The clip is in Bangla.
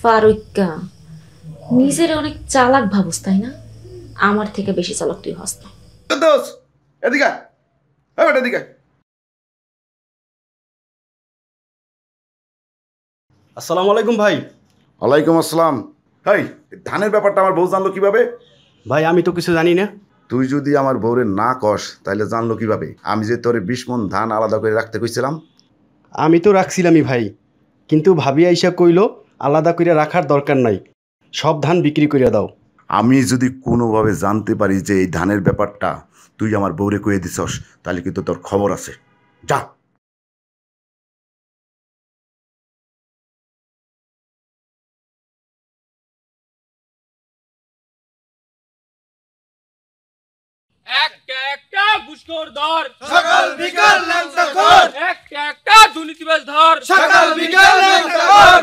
ফারুক্কা নিজের অনেক চালাক ভাবস তাই না? আমার থেকে বেশি চালাক তুই হস না। দোস এদিকে এদিকে। আসসালামু আলাইকুম ভাই। ওয়ালাইকুম আসসালাম। হাই, ধানের ব্যাপারটা আমার বউ জানলো কিভাবে? ভাই আমি তো কিছু জানি না। তুই যদি আমার বউরে না কস তাহলে জানলো কিভাবে? আমি যে তোরে 20 মণ ধান আলাদা করে রাখতে কইছিলাম। আমি তো রাখছিলামই ভাই, কিন্তু ভাবি আইসা কইল আলাদা করে রাখার দরকার নাই, সব ধান বিক্রি করে দাও। আমি যদি কোনোভাবে জানতে পারি যে এই ধানের ব্যাপারটা তুই আমার বউরে কয়ে দিছস তাহলে কিন্তু তোর খবর আছে। যা। একটা একটা ঘুষখোর ধর, সকাল বিকাল ল্যাংচা খোর, একটা একটা দুর্নীতিবাজ ধর, সকাল বিকাল ল্যাংচা খোর।